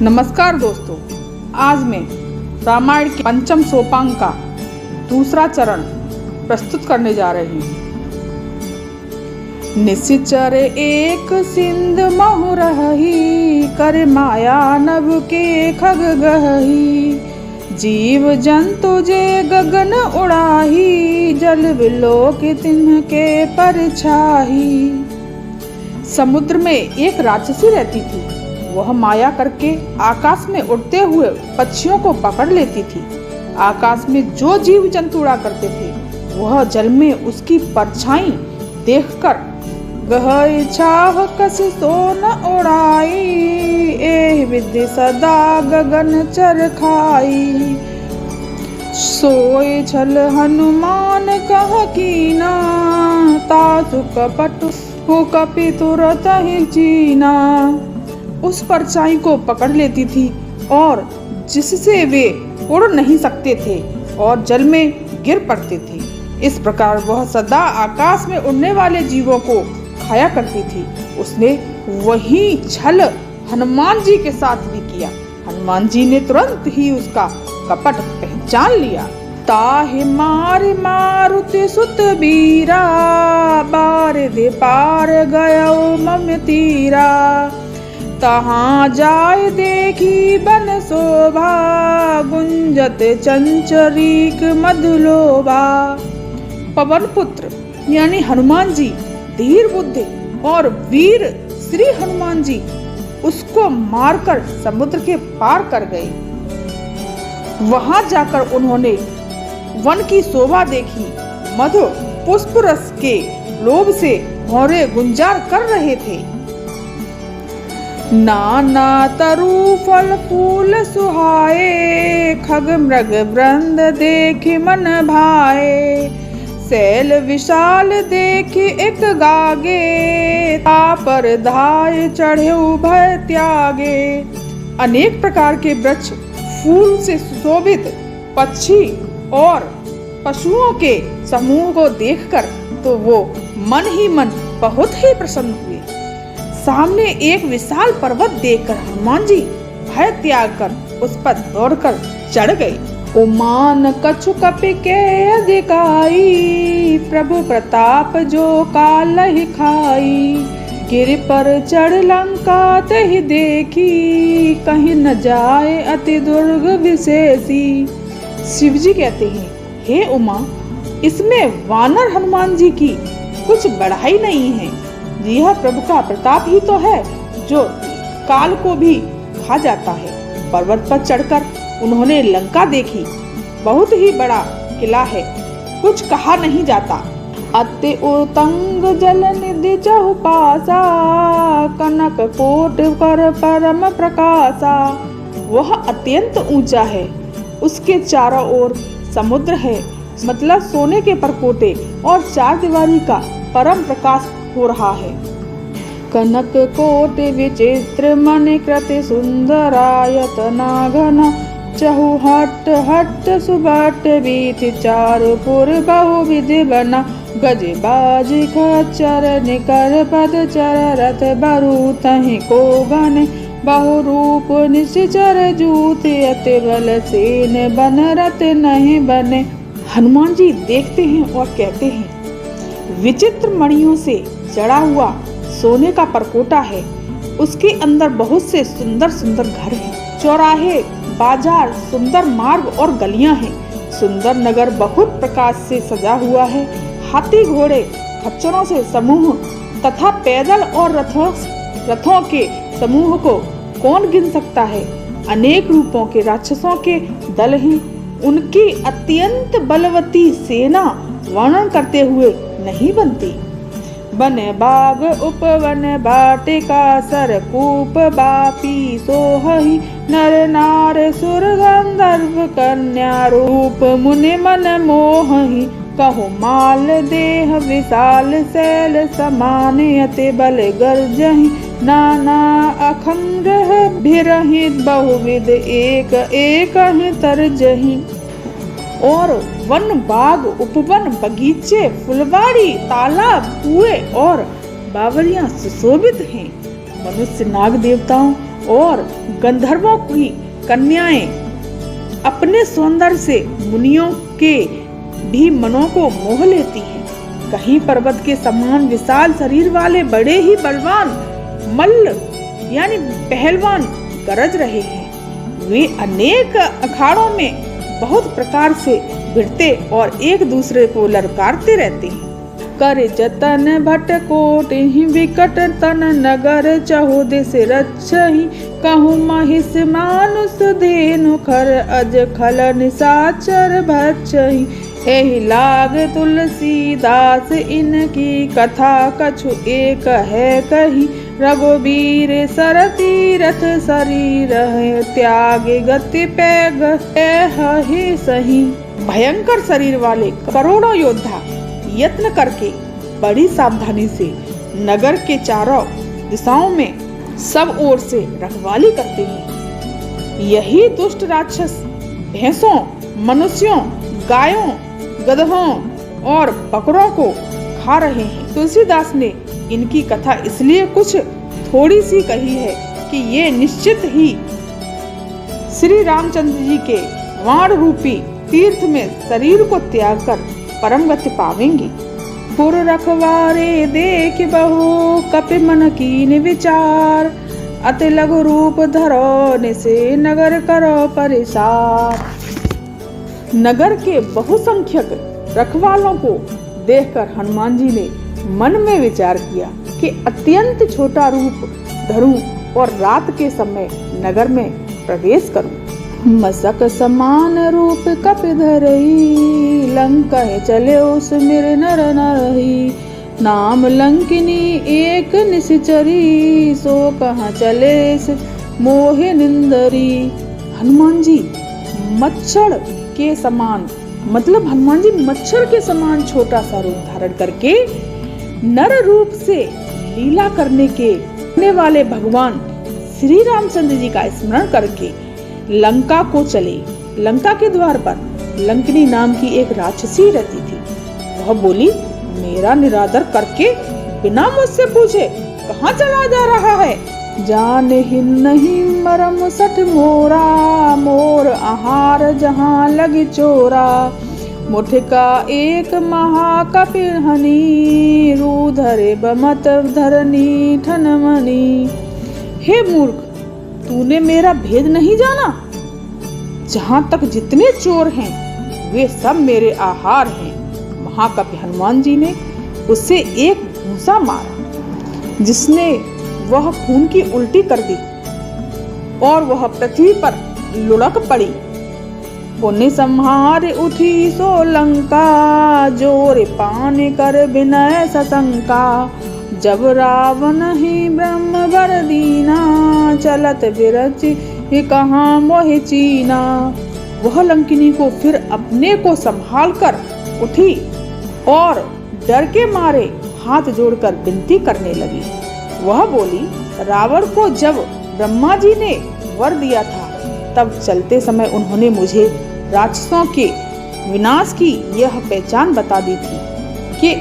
नमस्कार दोस्तों, आज मैं रामायण के पंचम सोपान का दूसरा चरण प्रस्तुत करने जा रही हूँ। निश्चर एक सिंध महु रही, कर माया नभ के खग गही। जीव जंतु जे गगन उड़ाही, जल विलोक तिन्ह के परछाही। समुद्र में एक राक्षसी रहती थी। वह माया करके आकाश में उड़ते हुए पक्षियों को पकड़ लेती थी। आकाश में जो जीव जंतु उड़ा करते थे वह जल में उसकी परछाई देखकर गहई छाह कसी सो न उड़ाई। एह विधि सदा गगन चरखाई। सोए छल हनुमान कह कीना, तासु कपट हो कपि तुरत ही चीना। उस परछाई को पकड़ लेती थी और जिससे वे उड़ नहीं सकते थे और जल में गिर पड़ते थे। इस प्रकार वह सदा आकाश में उड़ने वाले जीवों को खाया करती थी। उसने वही छल हनुमान जी के साथ भी किया। हनुमान जी ने तुरंत ही उसका कपट पहचान लिया। ताहि मार मारुति सुत बीरा, बार दे पार गयो मम तीरा। तहाँ जाय देखी बन शोभा, गुंजत चंचरीक मधुलोभा। पवन पुत्र यानी हनुमान जी धीर बुद्धि और वीर श्री हनुमान जी उसको मारकर समुद्र के पार कर गए। वहां जाकर उन्होंने वन की शोभा देखी। मधु पुष्प रस के लोभ से भौरे गुंजार कर रहे थे। नाना तरु फल फूल सुहाए, खग मृग वृंद देखि मन भाए। शैल विशाल देखि एक गागे, तापर धाय चढ़े भय त्यागे। अनेक प्रकार के वृक्ष, फूल से सुशोभित पक्षी और पशुओं के समूह को देखकर तो वो मन ही मन बहुत ही प्रसन्न हुए। सामने एक विशाल पर्वत देखकर हनुमान जी भय त्याग कर उस पर दौड़कर चढ़ गए। उमान कछु कपि के अधिकाई, प्रभु प्रताप जो कालहि खाई। गिरि पर चढ़ लंका तहि देखी, कहीं न जाए अति दुर्ग विशेषी। शिव जी कहते हैं, हे उमा, इसमें वानर हनुमान जी की कुछ बढ़ाई नहीं है। यह प्रभु का प्रताप ही तो है जो काल को भी खा जाता है। पर्वत पर चढ़कर उन्होंने लंका देखी। बहुत ही बड़ा किला है, कुछ कहा नहीं जाता। अति उतंग जल निधि चहुपासा, कनक कोट कर परम प्रकाशा। वह अत्यंत ऊंचा है, उसके चारों ओर समुद्र है, मतलब सोने के परकोटे और चार दीवारी का परम प्रकाश हो रहा है। कनक कोट विचित्र मणि कृति सुंदरायतना घना। चहु हट हट सुबट बीति चारुपुर बहु विधि बना। गज बाज खच्चर निकर पद चर रथ बरु तहि को गने। बहु रूप निश्चर जूत अति बल सेन बन रथ नहीं बने। हनुमान जी देखते हैं और कहते हैं, विचित्र मणियों से जड़ा हुआ सोने का परकोटा है। उसके अंदर बहुत से सुंदर सुंदर घर हैं, चौराहे, बाजार, सुंदर मार्ग और गलियां हैं। सुंदर नगर बहुत प्रकाश से सजा हुआ है। हाथी घोड़े खच्चरों से समूह तथा पैदल और रथों के समूह को कौन गिन सकता है। अनेक रूपों के राक्षसों के दल हैं। उनकी अत्यंत बलवती सेना वर्णन करते हुए नहीं बनती। बन बाग उपवन बाटिका, सरकूप बापी सोहहि। नर नार सुर गंधर्व कन्या, रूप मुनि मन मोहहि। कहो माल देह विशाल शैल समान, अति बल गर्जहि। नाना अखंड भिरहित बहुविध, एक एक तरजहि। और वन बाग उपवन बगीचे फुलवाड़ी तालाब कुएं और बावड़ियां सुशोभित हैं। मनुष्य नाग देवताओं और गंधर्वों की कन्याएं अपने सौंदर्य से मुनियों के भी मनों को मोह लेती हैं। कहीं पर्वत के समान विशाल शरीर वाले बड़े ही बलवान मल्ल यानी पहलवान गरज रहे हैं। वे अनेक अखाड़ों में बहुत प्रकार से भिड़ते और एक दूसरे को ललकारते रहते हैं। कर जतन भट कोट ही विकट तन नगर चहु दिस रक्षहि कहु महिष मानुष धेनु खर अज खल निशाचर भक्षहि एहि लाग तुलसीदास इनकी कथा कछु एक है कही रघुबीर सर तीरथ शरीर त्याग गति पैग ही सही। भयंकर शरीर वाले करोड़ों योद्धा यत्न करके बड़ी सावधानी से नगर के चारों दिशाओं में सब ओर से रखवाली करते हैं। यही दुष्ट राक्षस भैंसों, मनुष्यों, गायों, गधों और बकरों को खा रहे हैं। तुलसीदास ने इनकी कथा इसलिए कुछ थोड़ी सी कही है कि ये निश्चित ही श्री रामचंद्र जी के वाण रूपी तीर्थ में शरीर को त्याग कर परम गति पावेंगे। पुर रखवारे देख बहु कपि मन कीन विचार अति लघु रूप धरो निसे नगर करो परिसार। नगर के बहुसंख्यक रखवालों को देखकर हनुमान जी ने मन में विचार किया कि अत्यंत छोटा रूप धरूं और रात के समय नगर में प्रवेश करूं। मसक समान रूप कपि धरई लंका चले उस मिर नर नरही नाम लंकिनी एक निशिचरी सो कहाँ चले मोहे निंदरी। हनुमान जी मच्छर के समान मतलब हनुमान जी मच्छर के समान छोटा सा रूप धारण करके नर रूप से लीला करने वाले भगवान श्री रामचंद्र जी का स्मरण करके लंका को चले। लंका के द्वार पर लंकिनी नाम की एक राक्षसी रहती थी। वह बोली, मेरा निरादर करके बिना मुझसे पूछे कहाँ चला जा रहा है। जान ही नहीं मरम सठ मोरा मोर आहार जहाँ लगी चोरा मुठ का एक महाकपिहनी रूधरे बमत धरनी ठनमनी। हे मूर्ख, तूने मेरा भेद नहीं जाना। जहाँ तक जितने चोर हैं वे सब मेरे आहार हैं। महाकपि हनुमान जी ने उससे एक घूंसा मारा जिसने वह खून की उल्टी कर दी और वह पृथ्वी पर लुढ़क पड़ी। पुण्य संहार उठी सो लंका जोर पान कर विनय सशंका जब रावण ही ब्रह्म वर दीना चलत बिरच कहाँ मोहि चीना। वह लंकिनी को फिर अपने को संभाल कर उठी और डर के मारे हाथ जोड़कर विनती करने लगी। वह बोली, रावण को जब ब्रह्मा जी ने वर दिया था तब चलते समय उन्होंने मुझे राक्षसों के विनाश की यह पहचान बता दी थी कि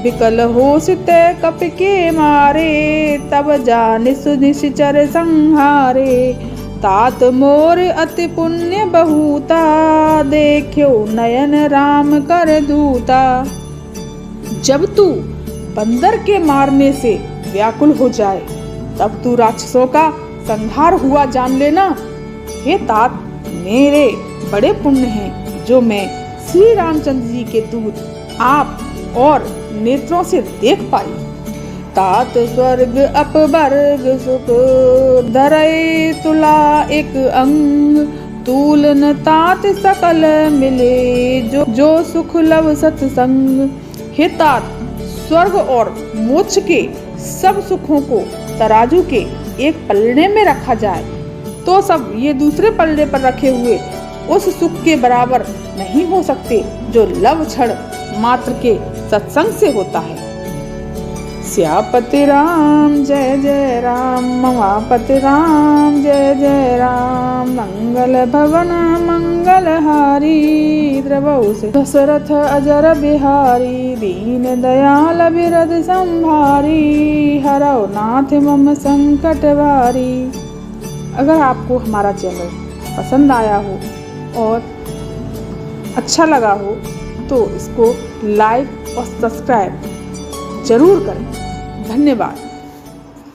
विकल हो सिते कप के मारे तब जाने निश्चर संहारे तात मोर अति पुण्य बहुता देखो नयन राम कर दूता। जब तू बंदर के मारने से व्याकुल हो जाए तब तू राक्षसों का संहार हुआ जान लेना। हे तात, मेरे बड़े पुण्य हैं जो मैं श्री रामचंद्र जी के दूत आप और नेत्रों से देख पाई। तात स्वर्ग अपवर्ग सुख धरई तुला एक अंग तूलन तात सकल मिले जो सुख लव सत्संग। हे तात, स्वर्ग और मोक्ष के सब सुखों को तराजू के एक पलड़े में रखा जाए तो सब ये दूसरे पलड़े पर रखे हुए उस सुख के बराबर नहीं हो सकते जो लव क्षण मात्र के सत्संग से होता है। श्यापति राम जय जय राम, ममापति राम जय जय राम, मंगल विठल भवन मंगलहारी। द्रवहु से दशरथ अजर बिहारी, दीन दयाल बिरद संभारी। हरौ नाथ मम संकट भारी। अगर आपको हमारा चैनल पसंद आया हो और अच्छा लगा हो तो इसको लाइक और सब्सक्राइब जरूर करें। धन्यवाद।